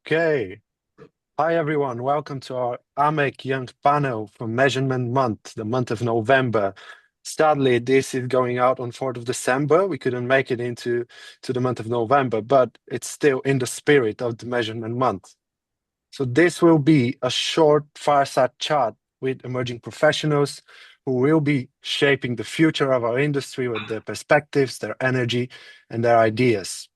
Okay. Hi, everyone. Welcome to our AMEC Young panel for Measurement Month, the month of November. Sadly, this is going out on 4th of December. We couldn't make it to the month of November, but it's still in the spirit of the Measurement Month. So this will be a short fireside chat with emerging professionals who will be shaping the future of our industry with their perspectives, their energy, and their ideas.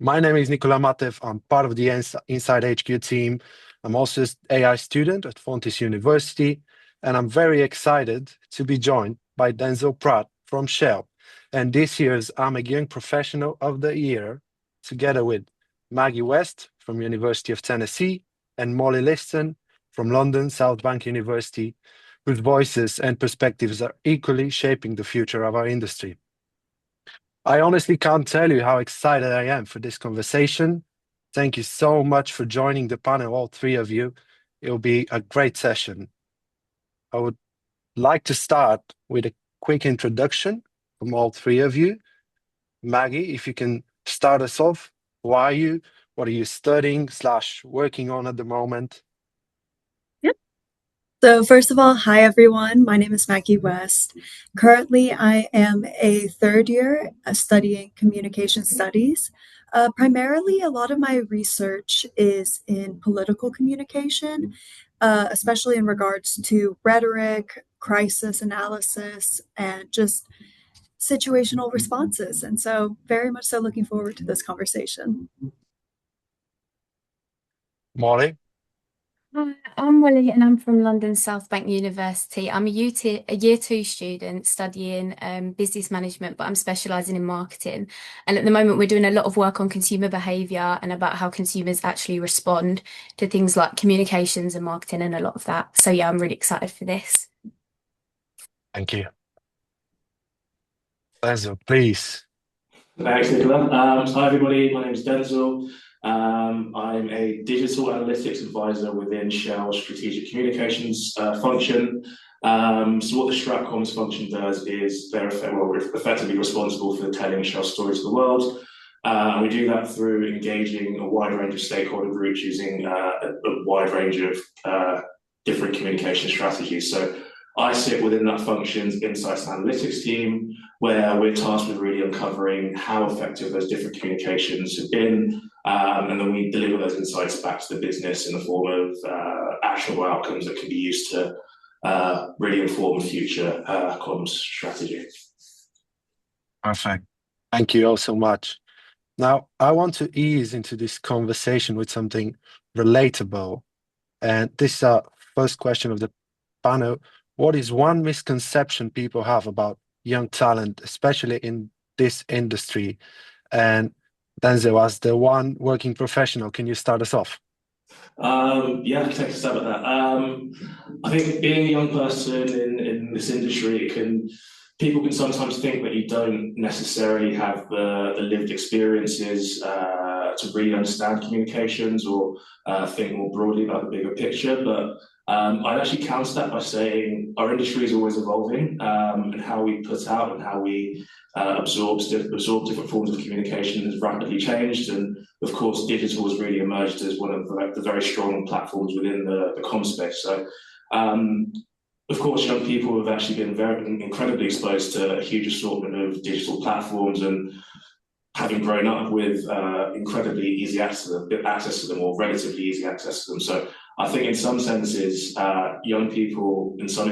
My name is Nikola Matev. I'm part of the InsightHQ team. I'm also an AI student at Fontys University, and I'm very excited to be joined by Denzel Pratt from Shell, and this year's AMEC Young Professional of the Year, together with Maggie West from University of Tennessee and Molly Liston from London South Bank University, whose voices and perspectives are equally shaping the future of our industry. I honestly can't tell you how excited I am for this conversation. Thank you so much for joining the panel, all three of you. It'll be a great session. I would like to start with a quick introduction from all three of you. Maggie, if you can start us off, who are you? What are you studying / working on at the moment? Yep. So first of all, hi everyone. My name is Maggie West. Currently, I am a third year studying communication studies. Primarily, a lot of my research is in political communication, especially in regards to rhetoric, crisis analysis, and just situational responses. And so, very much so looking forward to this conversation. Molly? Hi, I'm Molly and I'm from London South Bank University. I'm a year two student studying business management, but I'm specialising in marketing. And at the moment, we're doing a lot of work on consumer behaviour and about how consumers actually respond to things like communications and marketing and a lot of that. So yeah, I'm really excited for this. Thank you. Denzel, please. Thanks, Nikola. Hi, everybody. My name is Denzel. I'm a digital analytics advisor within Shell's strategic communications function. So what the Stratcoms function does is we're effectively responsible for telling Shell stories to the world. And we do that through engaging a wide range of stakeholder groups using a wide range of different communication strategies. So I sit within that function's insights and analytics team, where we're tasked with really uncovering how effective those different communications have been, and then we deliver those insights back to the business in the form of actionable outcomes that can be used to really inform future comms strategy. Perfect. Thank you all so much. Now, I want to ease into this conversation with something relatable. And this is our first question of the panel. What is one misconception people have about young talent, especially in this industry? And Denzel, as the one working professional, can you start us off? Yeah, I can take a stab at that. I think being a young person in this industry, people can sometimes think that you don't necessarily have the lived experiences to really understand communications or think more broadly about the bigger picture. But I'd actually counter that by saying our industry is always evolving, and how we put out and how we absorb different forms of communication has rapidly changed. And of course, digital has really emerged as one of the very strong platforms within the comm space. So of course, young people have actually been very incredibly exposed to a huge assortment of digital platforms, and having grown up with incredibly easy access to them, or relatively easy access to them. So I think in some senses, young people in some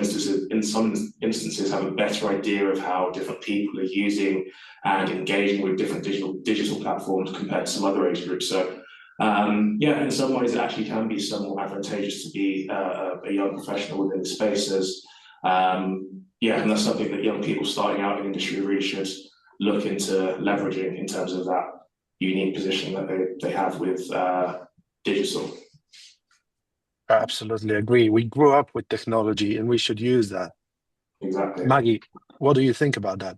instances have a better idea of how different people are using and engaging with different digital platforms compared to some other age groups. So yeah, in some ways, it actually can be somewhat advantageous to be a young professional within the spaces. Yeah, and that's something that young people starting out in industry really should look into leveraging in terms of that unique position that they have with digital. I absolutely agree. We grew up with technology and we should use that. Exactly. Maggie, what do you think about that?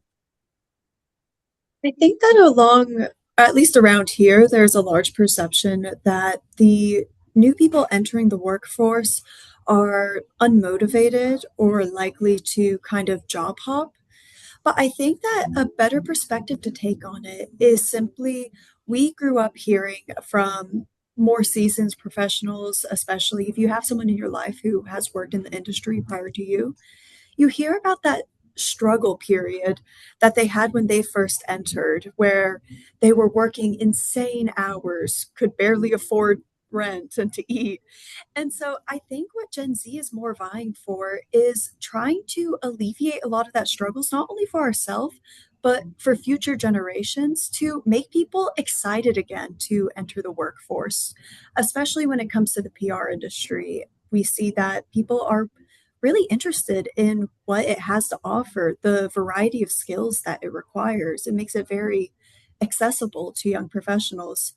I think that at least around here, there's a large perception that the new people entering the workforce are unmotivated or likely to kind of job hop. But I think that a better perspective to take on it is simply we grew up hearing from more seasoned professionals, especially if you have someone in your life who has worked in the industry prior to you, you hear about that struggle period that they had when they first entered, where they were working insane hours, could barely afford rent and to eat. And so I think what Gen Z is more vying for is trying to alleviate a lot of that struggles, not only for ourselves, but for future generations to make people excited again to enter the workforce, especially when it comes to the PR industry. We see that people are really interested in what it has to offer, the variety of skills that it requires. It makes it very accessible to young professionals.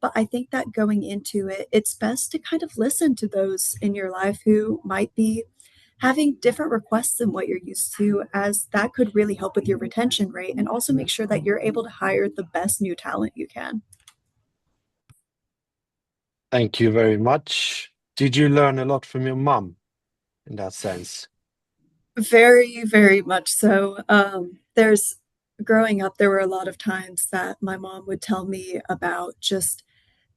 But I think that going into it, it's best to kind of listen to those in your life who might be having different requests than what you're used to, as that could really help with your retention rate and also make sure that you're able to hire the best new talent you can. Thank you very much. Did you learn a lot from your mum in that sense? Very, very much so. There's growing up, there were a lot of times that my mom would tell me about just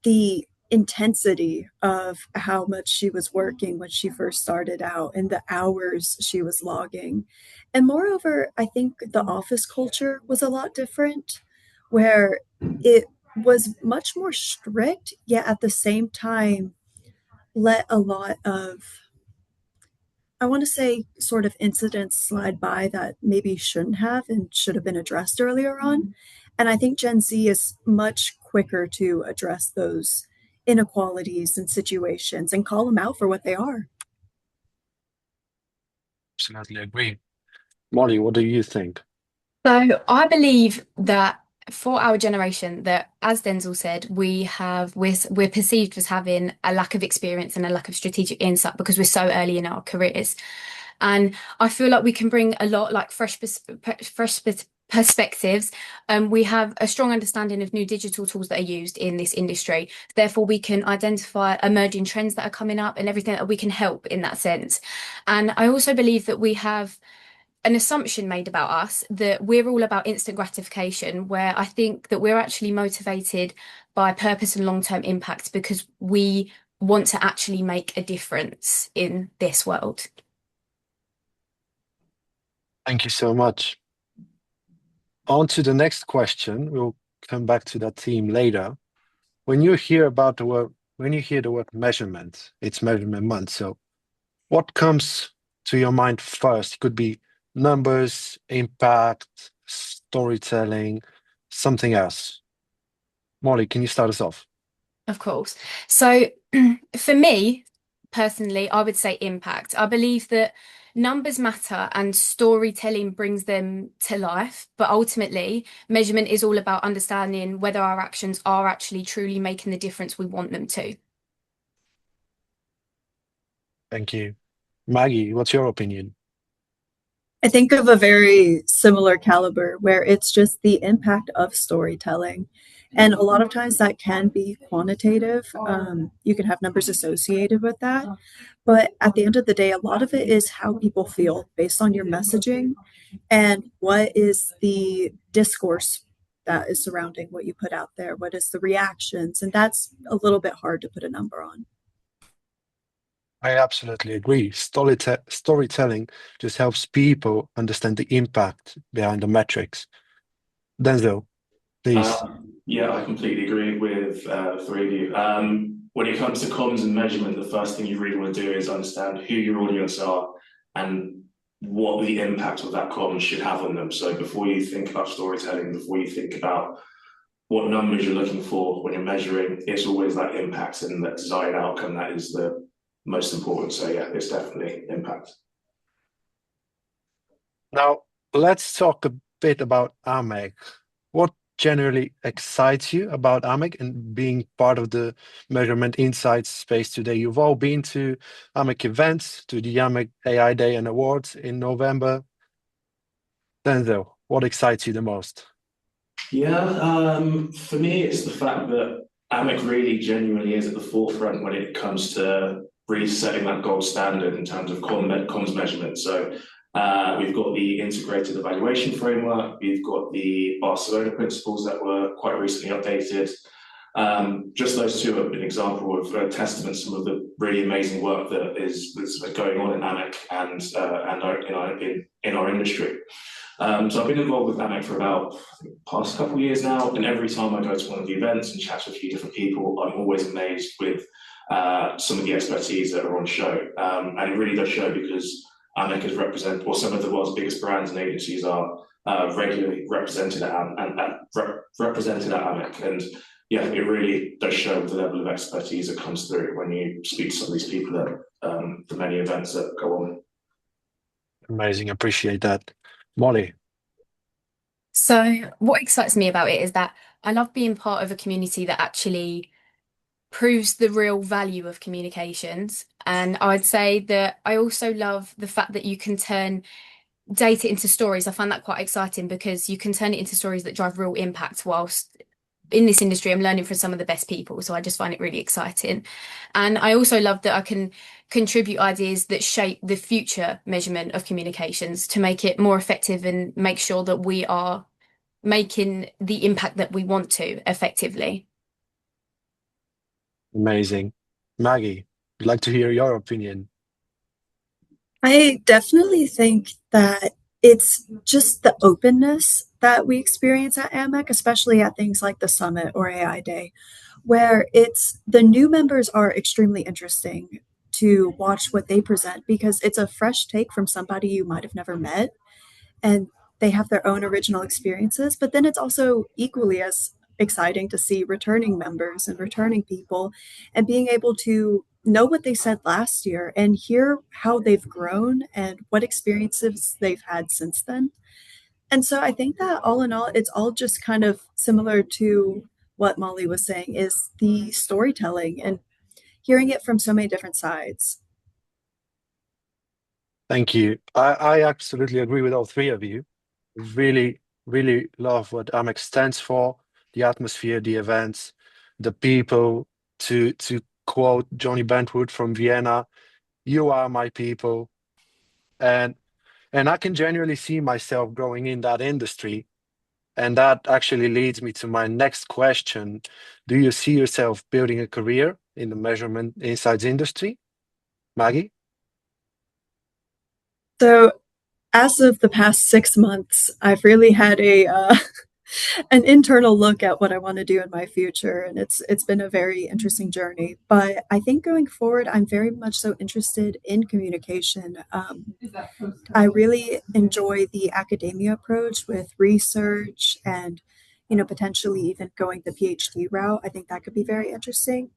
the intensity of how much she was working when she first started out and the hours she was logging. And moreover, I think the office culture was a lot different, where it was much more strict, yet at the same time, let a lot of, I want to say, sort of incidents slide by that maybe shouldn't have and should have been addressed earlier on. And I think Gen Z is much quicker to address those inequalities and situations and call them out for what they are. Absolutely agree. Molly, what do you think? So I believe that for our generation, that as Denzel said, we're perceived as having a lack of experience and a lack of strategic insight because we're so early in our careers. And I feel like we can bring a lot like perspectives. We have a strong understanding of new digital tools that are used in this industry. Therefore, we can identify emerging trends that are coming up and everything that we can help in that sense. And I also believe that we have an assumption made about us that we're all about instant gratification, where I think that we're actually motivated by purpose and long-term impact because we want to actually make a difference in this world. Thank you so much. On to the next question. We'll come back to that theme later. When you hear the word measurement, it's measurement month. So what comes to your mind first? It could be numbers, impact, storytelling, something else. Molly, can you start us off? Of course. So for me, personally, I would say impact. I believe that numbers matter and storytelling brings them to life. But ultimately, measurement is all about understanding whether our actions are actually truly making the difference we want them to. Thank you. Maggie, what's your opinion? I think of a very similar caliber where it's just the impact of storytelling. And a lot of times that can be quantitative. You can have numbers associated with that. But at the end of the day, a lot of it is how people feel based on your messaging and what is the discourse that is surrounding what you put out there. What is the reactions? And that's a little bit hard to put a number on. I absolutely agree. Storytelling just helps people understand the impact behind the metrics. Denzel, please. Yeah, I completely agree with the three of you. When it comes to comms and measurement, the first thing you really want to do is understand who your audience are and what the impact of that comms should have on them. So before you think about storytelling, before you think about what numbers you're looking for when you're measuring, it's always that impact and that desired outcome that is the most important. So yeah, it's definitely impact. Now, let's talk a bit about AMEC. What generally excites you about AMEC and being part of the measurement insights space today? You've all been to AMEC events, to the AMEC AI Day and Awards in November. Denzel, what excites you the most? Yeah, for me, it's the fact that AMEC really genuinely is at the forefront when it comes to really setting that gold standard in terms of comms measurement. So we've got the integrated evaluation framework, we've got the Barcelona principles that were quite recently updated. Just those two are an example of testament to some of the really amazing work that's going on in AMEC and in our industry. So I've been involved with AMEC for about the past couple of years now, and every time I go to one of the events and chat to a few different people, I'm always amazed with some of the expertise that are on show. And it really does show because AMEC is represented, or some of the world's biggest brands and agencies are regularly represented at AMEC. And yeah, it really does show the level of expertise that comes through when you speak to some of these people at the many events that go on. Amazing, appreciate that. Molly. So what excites me about it is that I love being part of a community that actually proves the real value of communications. And I'd say that I also love the fact that you can turn data into stories. I find that quite exciting because you can turn it into stories that drive real impact whilst in this industry, I'm learning from some of the best people. So I just find it really exciting. And I also love that I can contribute ideas that shape the future measurement of communications to make it more effective and make sure that we are making the impact that we want to effectively. Amazing. Maggie, I'd like to hear your opinion. I definitely think that it's just the openness that we experience at AMEC, especially at things like the summit or AI Day, where it's the new members are extremely interesting to watch what they present because it's a fresh take from somebody you might have never met, and they have their own original experiences. But then it's also equally as exciting to see returning members and returning people and being able to know what they said last year and hear how they've grown and what experiences they've had since then. And so I think that all in all, it's all just kind of similar to what Molly was saying is the storytelling and hearing it from so many different sides. Thank you. I absolutely agree with all three of you. Really, really love what AMEC stands for, the atmosphere, the events, the people. To quote Johnny Bentwood from Vienna, you are my people. And I can genuinely see myself growing in that industry. And that actually leads me to my next question. Do you see yourself building a career in the measurement insights industry? Maggie? So as of the past 6 months, I've really had a an internal look at what I want to do in my future, and it's been a very interesting journey. But I think going forward, I'm very much so interested in communication. I really enjoy the academia approach with research and potentially even going the PhD route. I think that could be very interesting.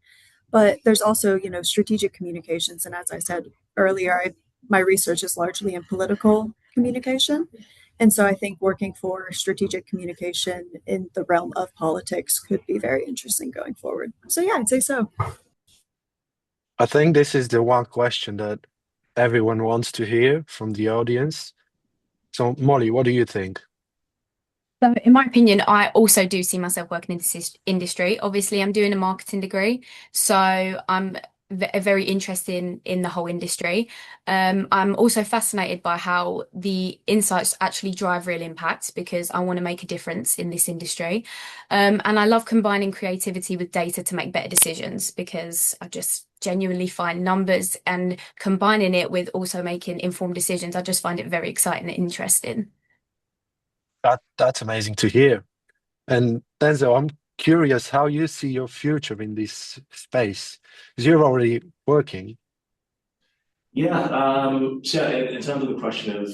But there's also strategic communications, and as I said earlier, my research is largely in political communication. And so I think working for strategic communication in the realm of politics could be very interesting going forward. So yeah, I'd say so. I think this is the one question that everyone wants to hear from the audience. So, Molly, what do you think? So, in my opinion, I also do see myself working in this industry. Obviously, I'm doing a marketing degree, so I'm very interested in the whole industry. I'm also fascinated by how the insights actually drive real impact because I want to make a difference in this industry. And I love combining creativity with data to make better decisions because I just genuinely find numbers and combining it with also making informed decisions. I just find it very exciting and interesting. That's amazing to hear. And Denzel, I'm curious how you see your future in this space, because you're already working. Yeah, so in terms of the question of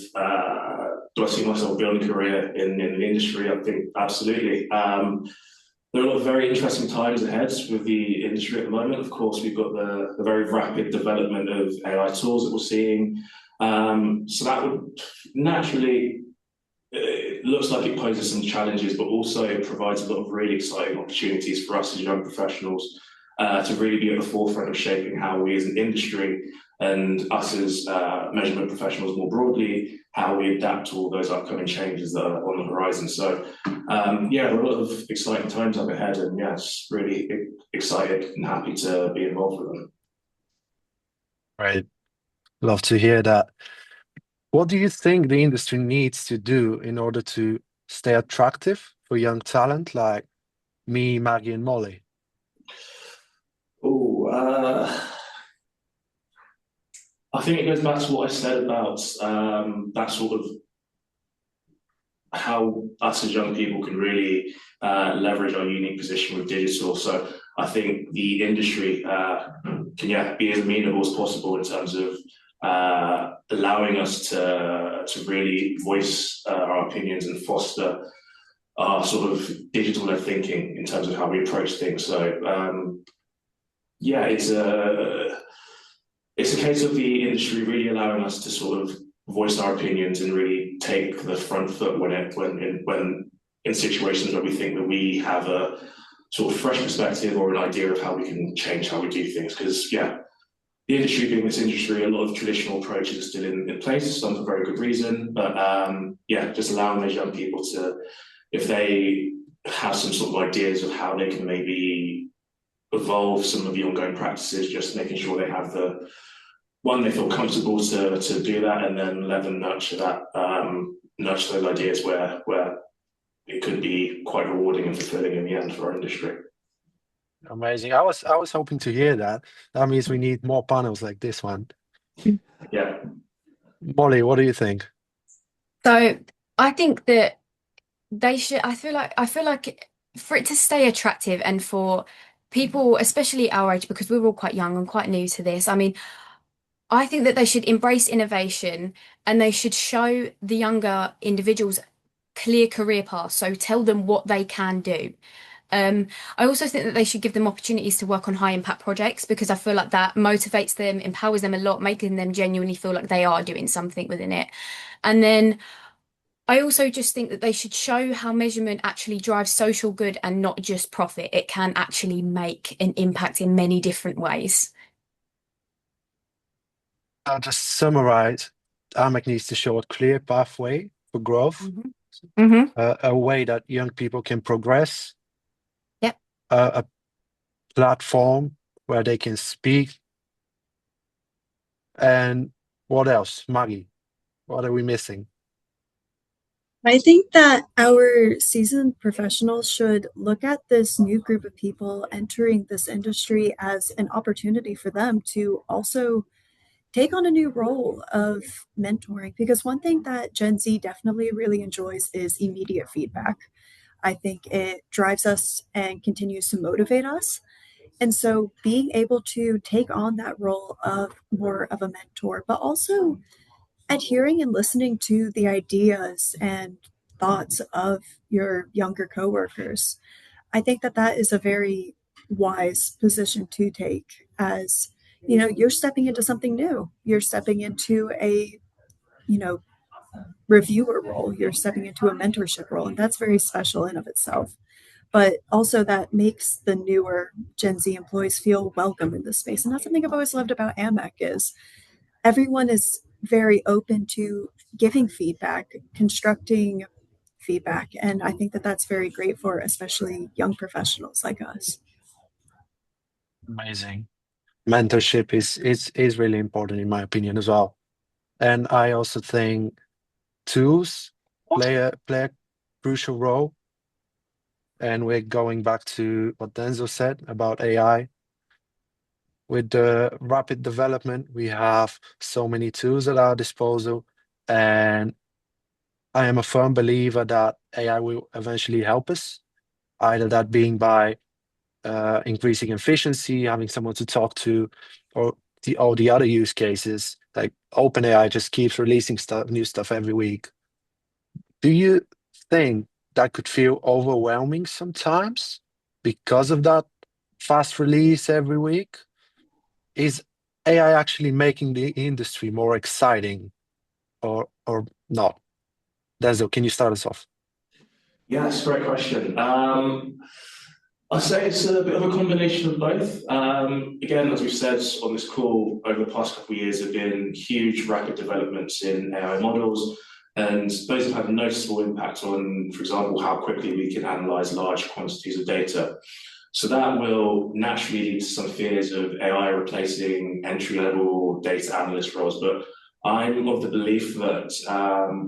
do I see myself building a career in the industry, I think absolutely. There are a lot of very interesting times ahead with the industry at the moment. Of course, we've got the very rapid development of AI tools that we're seeing. So that would naturally, it looks like it poses some challenges, but also provides a lot of really exciting opportunities for us as young professionals to really be at the forefront of shaping how we as an industry and us as measurement professionals more broadly, how we adapt to all those upcoming changes that are on the horizon. So yeah, there are a lot of exciting times up ahead, and yes, really excited and happy to be involved with them. Right. Love to hear that. What do you think the industry needs to do in order to stay attractive for young talent like me, Maggie, and Molly? Oh, I think it goes back to what I said about that sort of how us as young people can really leverage our unique position with digital. So I think the industry can be as amenable as possible in terms of allowing us to really voice our opinions and foster our sort of digital-led thinking in terms of how we approach things. So yeah, it's a case of the industry really allowing us to sort of voice our opinions and really take the front foot when in situations where we think that we have a sort of fresh perspective or an idea of how we can change how we do things. Because yeah, the industry being this industry, a lot of traditional approaches are still in place, some for very good reason. But yeah, just allowing those young people to, if they have some sort of ideas of how they can maybe evolve some of the ongoing practices, just making sure they have the one, they feel comfortable to do that, and then let them nurture those ideas where it could be quite rewarding and fulfilling in the end for our industry. Amazing. I was hoping to hear that. That means we need more panels like this one. Yeah. Molly, what do you think? So I think that they should, I feel like for it to stay attractive and for people, especially our age, because we're all quite young and quite new to this, I mean, I think that they should embrace innovation and they should show the younger individuals clear career paths. So tell them what they can do. I also think that they should give them opportunities to work on high impact projects because I feel like that motivates them, empowers them a lot, making them genuinely feel like they are doing something within it. And then I also just think that they should show how measurement actually drives social good and not just profit. It can actually make an impact in many different ways. I'll just summarize. AMEC needs to show a clear pathway for growth, a way that young people can progress, Yep. a platform where they can speak. And what else, Maggie? What are we missing? I think that our seasoned professionals should look at this new group of people entering this industry as an opportunity for them to also take on a new role of mentoring. Because one thing that Gen Z definitely really enjoys is immediate feedback. I think it drives us and continues to motivate us. And so being able to take on that role of more of a mentor, but also adhering and listening to the ideas and thoughts of your younger coworkers. I think that that is a very wise position to take as, you're stepping into something new. You're stepping into a, you know, reviewer role. You're stepping into a mentorship role, and that's very special in of itself. But also that makes the newer Gen Z employees feel welcome in this space. And that's something I've always loved about AMEC is everyone is very open to giving feedback, constructing feedback. And I think that that's very great for especially young professionals like us. Amazing. Mentorship is really important in my opinion as well. And I also think tools play a crucial role. And we're going back to what Denzel said about AI. With the rapid development, we have so many tools at our disposal. And I am a firm believer that AI will eventually help us, either that being by increasing efficiency, having someone to talk to, or all the other use cases. Like OpenAI just keeps releasing new stuff every week. Do you think that could feel overwhelming sometimes because of that fast release every week? Is AI actually making the industry more exciting or not? Denzel, can you start us off? Yeah, that's a great question. I'd say it's a bit of a combination of both. Again, as we've said on this call, over the past couple of years have been huge rapid developments in AI models, and those have had a noticeable impact on, for example, how quickly we can analyze large quantities of data. So that will naturally lead to some fears of AI replacing entry-level data analyst roles. But I'm of the belief that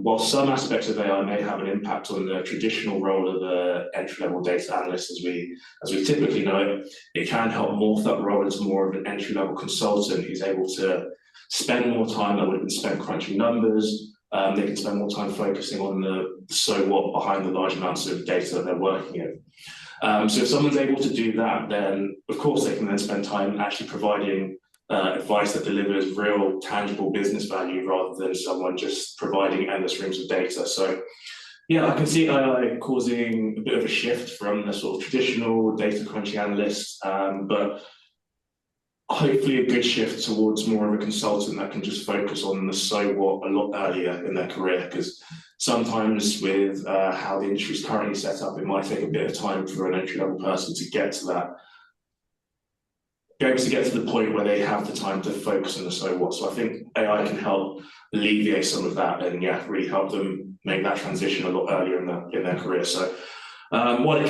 while some aspects of AI may have an impact on the traditional role of the entry-level data analyst as we typically know it, it can help morph that role into more of an entry-level consultant who's able to spend more time that would have been spent crunching numbers. They can spend more time focusing on the so what behind the large amounts of data that they're working in. So if someone's able to do that, then of course they can then spend time actually providing advice that delivers real, tangible business value rather than someone just providing endless streams of data. So yeah, I can see AI causing a bit of a shift from the sort of traditional data crunching analyst, but hopefully a good shift towards more of a consultant that can just focus on the so what a lot earlier in their career, because sometimes with how the industry is currently set up, it might take a bit of time for an entry-level person to get to that, be able to get to the point where they have the time to focus on the so what. So I think AI can help alleviate some of that and yeah, really help them make that transition a lot earlier in their career. So while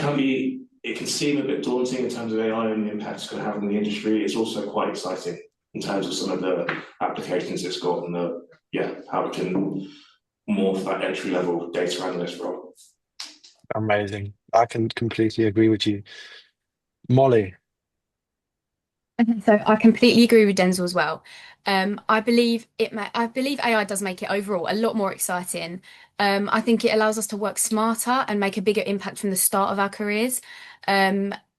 it can seem a bit daunting in terms of AI and the impact it's going to have on the industry, it's also quite exciting in terms of some of the applications it's got and how it can morph that entry-level data analyst role. Amazing. I can completely agree with you. Molly. Okay, so I completely agree with Denzel as well. I believe AI does make it overall a lot more exciting. I think it allows us to work smarter and make a bigger impact from the start of our careers.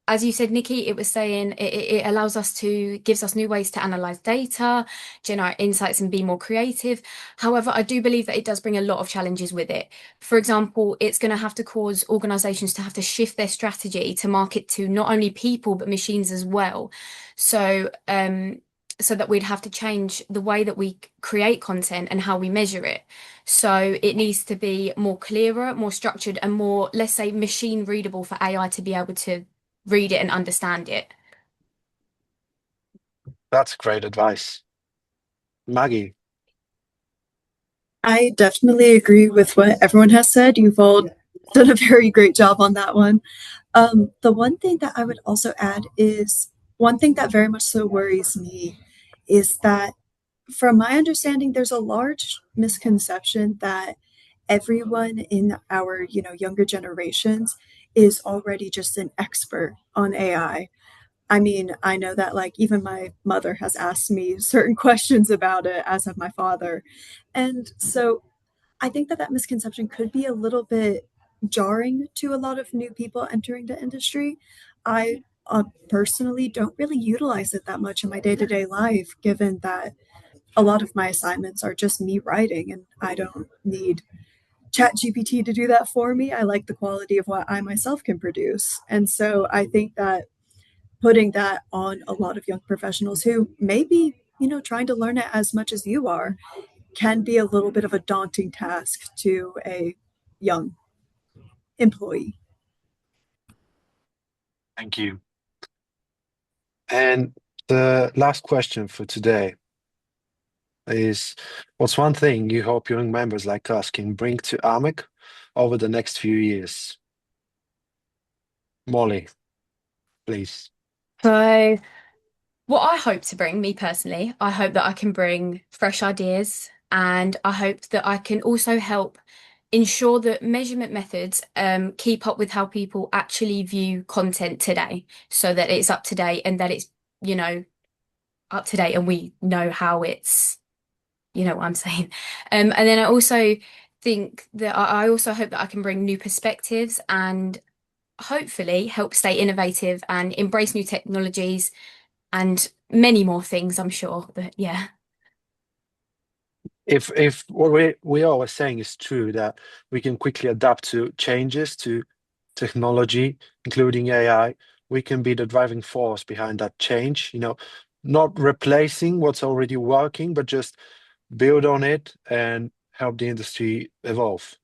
As you said, Nikki, it was saying it allows us gives us new ways to analyze data, generate insights, and be more creative. However, I do believe that it does bring a lot of challenges with it. For example, it's going to have to cause organizations to have to shift their strategy to market to not only people, but machines as well. So that we'd have to change the way that we create content and how we measure it. So it needs to be more clearer, more structured, and more, let's say, machine readable for AI to be able to read it and understand it. That's great advice. Maggie. I definitely agree with what everyone has said. You've all done a very great job on that one. The one thing that I would also add is one thing that very much so worries me is that, from my understanding, there's a large misconception that everyone in our, younger generations is already just an expert on AI. I mean, I know that like even my mother has asked me certain questions about it, as have my father. And so I think that that misconception could be a little bit jarring to a lot of new people entering the industry. I personally don't really utilize it that much in my day-to-day life, given that a lot of my assignments are just me writing and I don't need ChatGPT to do that for me. I like the quality of what I myself can produce. And so I think that putting that on a lot of young professionals who may be, trying to learn it as much as you are can be a little bit of a daunting task to a young employee. Thank you. And the last question for today is, what's one thing you hope young members like us can bring to AMEC over the next few years? Molly, please. So what I hope to bring, me personally, I hope that I can bring fresh ideas, and I hope that I can also help ensure that measurement methods keep up with how people actually view content today, so that it's up to date and that it's, up to date and we know how it's, what I'm saying. And then I also think that I also hope that I can bring new perspectives and hopefully help stay innovative and embrace new technologies and many more things, I'm sure. But yeah. If what we always saying is true, that we can quickly adapt to changes to technology, including AI, we can be the driving force behind that change, not replacing what's already working, but just build on it and help the industry evolve.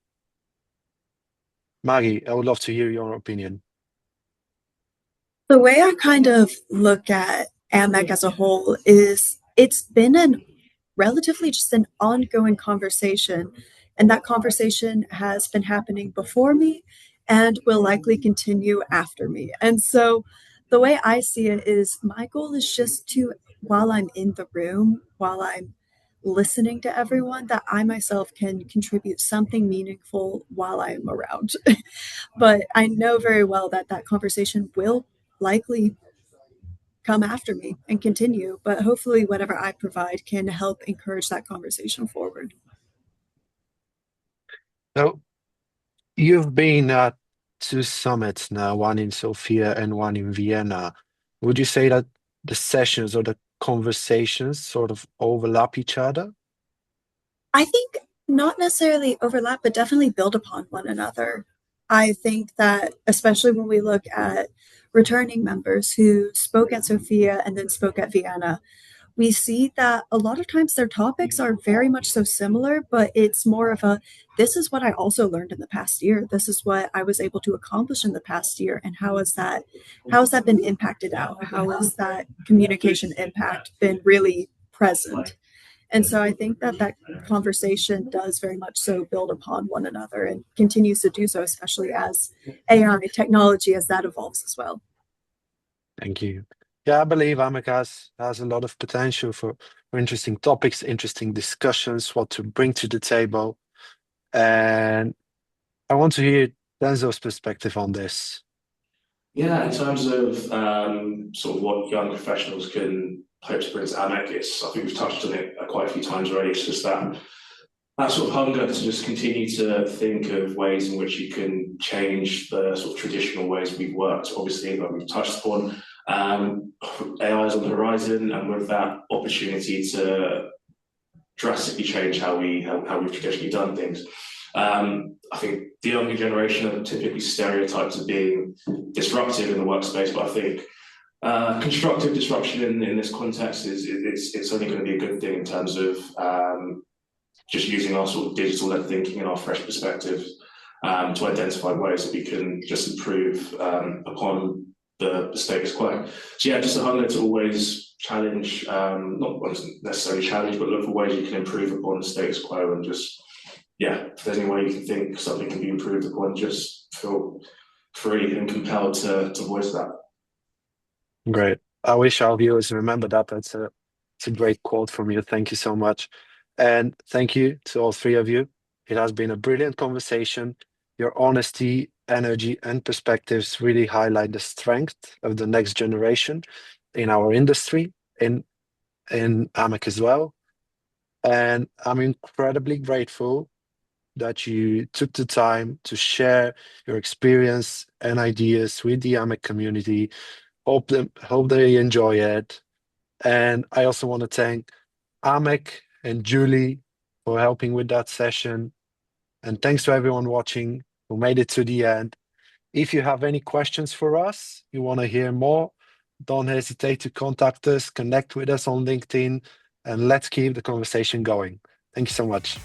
Maggie, I would love to hear your opinion. The way I kind of look at AMEC as a whole is it's been relatively just an ongoing conversation. And that conversation has been happening before me and will likely continue after me. And so the way I see it is my goal is just to, while I'm in the room, while I'm listening to everyone, that I myself can contribute something meaningful while I am around. But I know very well that that conversation will likely come after me and continue, but hopefully whatever I provide can help encourage that conversation forward. So you've been at two summits now, one in Sofia and one in Vienna. Would you say that the sessions or the conversations sort of overlap each other? I think not necessarily overlap, but definitely build upon one another. I think that especially when we look at returning members who spoke at Sofia and then spoke at Vienna, we see that a lot of times their topics are very much so similar, but it's more of a, this is what I also learned in the past year. This is what I was able to accomplish in the past year. And how has that been impacted out? How has that communication impact been really present? And so I think that that conversation does very much so build upon one another and continues to do so, especially as AI technology, as that evolves as well. Thank you. Yeah, I believe AMEC has a lot of potential for interesting topics, interesting discussions, what to bring to the table. And I want to hear Denzel's perspective on this. Yeah, in terms of sort of what young professionals can hope to bring to AMEC, I think we've touched on it quite a few times already. It's just that sort of hunger to just continue to think of ways in which you can change the sort of traditional ways we've worked. Obviously, like we've touched upon, AI is on the horizon, and with that opportunity to drastically change how we've traditionally done things. I think the younger generation are typically stereotyped as being disruptive in the workspace, but I think constructive disruption in this context it's only going to be a good thing in terms of just using our sort of digital-led thinking and our fresh perspectives to identify ways that we can just improve upon the status quo. So yeah, just a hunger to always challenge, not necessarily challenge, but look for ways you can improve upon the status quo, and just, yeah, if there's any way you can think something can be improved upon, just feel free and compelled to voice that. Great. I wish our viewers remember that. It's a great quote from you. Thank you so much. And thank you to all three of you. It has been a brilliant conversation. Your honesty, energy, and perspectives really highlight the strength of the next generation in our industry, in AMEC as well. And I'm incredibly grateful that you took the time to share your experience and ideas with the AMEC community. Hope they enjoy it. And I also want to thank AMEC and Julie for helping with that session. And thanks to everyone watching who made it to the end. If you have any questions for us, you want to hear more, don't hesitate to contact us, connect with us on LinkedIn, and let's keep the conversation going. Thank you so much.